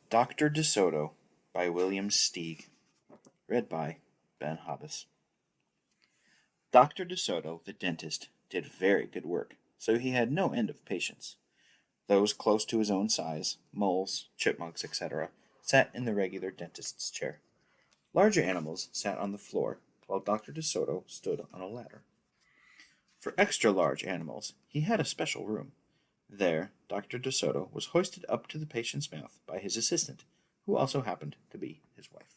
Dr. DeSoto by William Steig. Read by Ben Hobbes. Dr. DeSoto, the dentist, did very good work, so he had no end of patients. Those close to his own size, moles, chipmunks, etc., sat in the regular dentist's chair. Larger animals sat on the floor, while Dr. DeSoto stood on a ladder. For extra large animals, he had a special room. There, Dr. DeSoto was hoisted up to the patient's mouth by his assistant, who also happened to be his wife.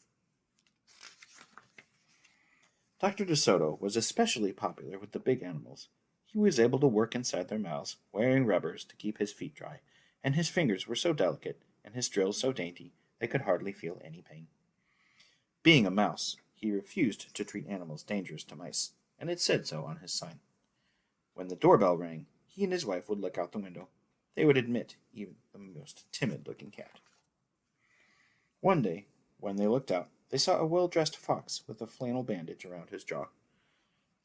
Dr. DeSoto was especially popular with the big animals. He was able to work inside their mouths, wearing rubbers to keep his feet dry, and his fingers were so delicate and his drills so dainty they could hardly feel any pain. Being a mouse, he refused to treat animals dangerous to mice, and it said so on his sign. When the doorbell rang, he and his wife would look out the window. They would admit even the most timid-looking cat. One day, when they looked out, they saw a well-dressed fox with a flannel bandage around his jaw.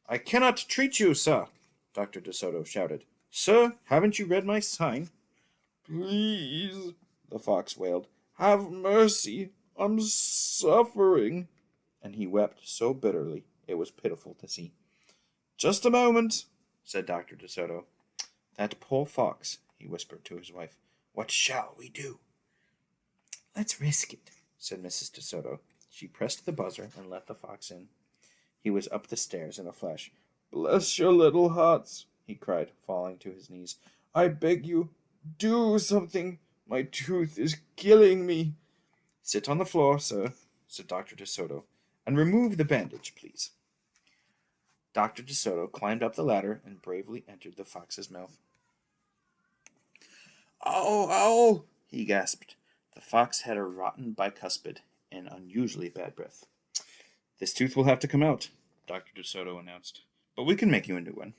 "I cannot treat you, sir," Dr. DeSoto shouted. "Sir, haven't you read my sign?" "Please," the fox wailed, "have mercy. I'm suffering." And he wept so bitterly it was pitiful to see. "Just a moment," said Dr. DeSoto. "That poor fox," he whispered to his wife. "What shall we do?" "Let's risk it," said Mrs. DeSoto. She pressed the buzzer and let the fox in. He was up the stairs in a flash. "Bless your little hearts," he cried, falling to his knees. "I beg you, do something. My tooth is killing me." "Sit on the floor, sir," said Dr. DeSoto, "and remove the bandage, please." Dr. DeSoto climbed up the ladder and bravely entered the fox's mouth. "Ow, ow!" he gasped. The fox had a rotten bicuspid and unusually bad breath. "This tooth will have to come out," Dr. DeSoto announced, "but we can make you a new one."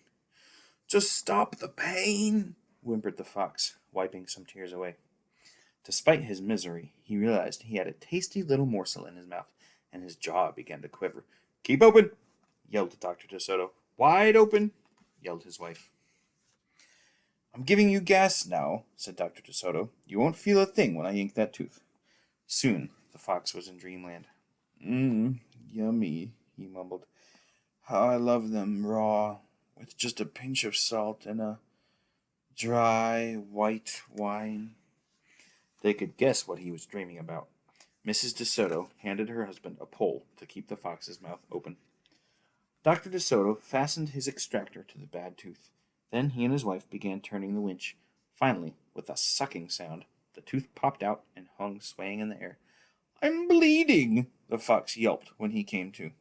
"Just stop the pain," whimpered the fox, wiping some tears away. Despite his misery, he realized he had a tasty little morsel in his mouth, and his jaw began to quiver. "Keep open!" yelled Dr. DeSoto. "Wide open!" yelled his wife. "I'm giving you gas now," said Dr. DeSoto. "You won't feel a thing when I yank that tooth." Soon the fox was in dreamland. Yummy," he mumbled. "How I love them raw, with just a pinch of salt and a dry white wine." They could guess what he was dreaming about. Mrs. DeSoto handed her husband a pole to keep the fox's mouth open. Dr. DeSoto fastened his extractor to the bad tooth. Then he and his wife began turning the winch. Finally, with a sucking sound, the tooth popped out and hung swaying in the air. "I'm bleeding," the fox yelped when he came to.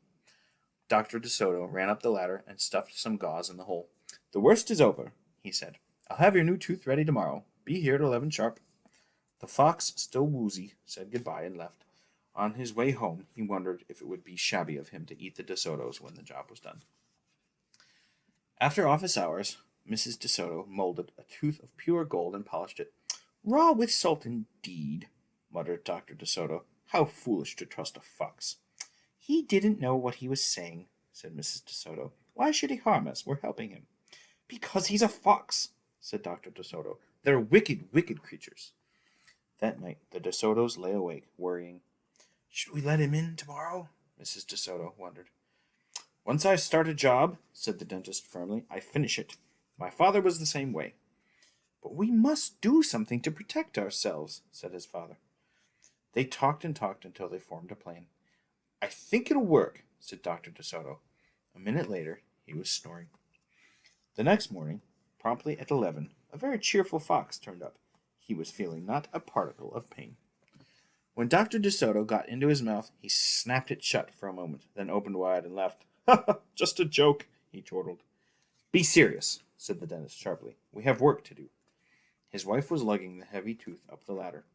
Dr. DeSoto ran up the ladder and stuffed some gauze in the hole. "The worst is over," he said. "I'll have your new tooth ready tomorrow. Be here at 11 sharp." The fox, still woozy, said goodbye and left. On his way home, he wondered if it would be shabby of him to eat the DeSotos when the job was done. After office hours, Mrs. DeSoto molded a tooth of pure gold and polished it. "Raw with salt indeed," muttered Dr. DeSoto. "How foolish to trust a fox." "He didn't know what he was saying," said Mrs. DeSoto. "Why should he harm us? We're helping him." "Because he's a fox," said Dr. DeSoto. "They're wicked, wicked creatures." That night, the DeSotos lay awake, worrying. "Should we let him in tomorrow?" Mrs. DeSoto wondered. "Once I start a job," said the dentist firmly, "I finish it. My father was the same way." "But we must do something to protect ourselves," said his father. They talked and talked until they formed a plan. "I think it'll work," said Dr. DeSoto. A minute later, he was snoring. The next morning, promptly at 11, a very cheerful fox turned up. He was feeling not a particle of pain. When Dr. DeSoto got into his mouth, he snapped it shut for a moment, then opened wide and laughed. "Ha ha, just a joke," he chortled. "Be serious," said the dentist sharply. "We have work to do." His wife was lugging the heavy tooth up the ladder.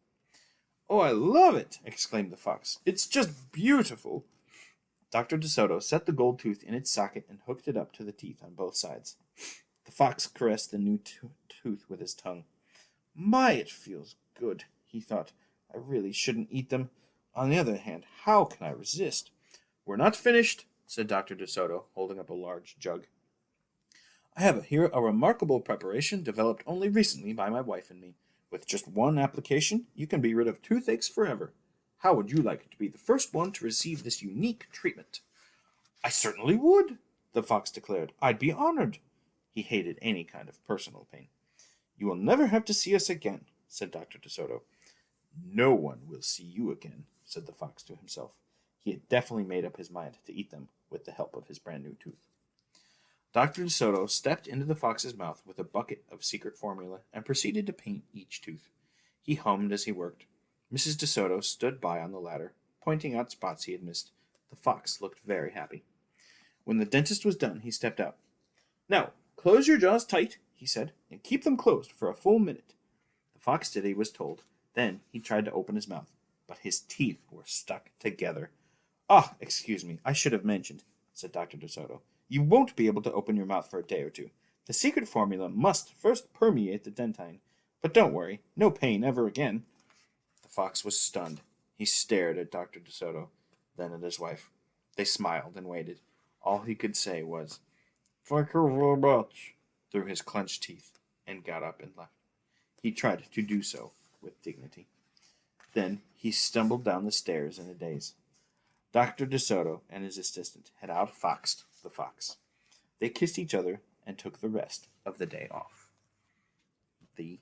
"Oh, I love it!" exclaimed the fox. "It's just beautiful." Dr. DeSoto set the gold tooth in its socket and hooked it up to the teeth on both sides. The fox caressed the new tooth with his tongue. "My, it feels good," he thought. "I really shouldn't eat them. On the other hand, how can I resist?" "We're not finished," said Dr. DeSoto, holding up a large jug. "I have here a remarkable preparation developed only recently by my wife and me. With just one application, you can be rid of toothaches forever. How would you like to be the first one to receive this unique treatment?" "I certainly would," the fox declared. "I'd be honored." He hated any kind of personal pain. "You will never have to see us again," said Dr. DeSoto. "No one will see you again," said the fox to himself. He had definitely made up his mind to eat them with the help of his brand new tooth. Dr. DeSoto stepped into the fox's mouth with a bucket of secret formula and proceeded to paint each tooth. He hummed as he worked. Mrs. DeSoto stood by on the ladder, pointing out spots he had missed. The fox looked very happy. When the dentist was done, he stepped out. "Now, close your jaws tight," he said, "and keep them closed for a full minute." The fox did as he was told. Then he tried to open his mouth, but his teeth were stuck together. "Ah, excuse me, I should have mentioned," said Dr. DeSoto. "You won't be able to open your mouth for a day or two. The secret formula must first permeate the dentine. But don't worry, no pain ever again." The fox was stunned. He stared at Dr. DeSoto, then at his wife. They smiled and waited. All he could say was, "Thank you very much," through his clenched teeth, and got up and left. He tried to do so with dignity. Then he stumbled down the stairs in a daze. Dr. DeSoto and his assistant had outfoxed the fox. They kissed each other and took the rest of the day off. The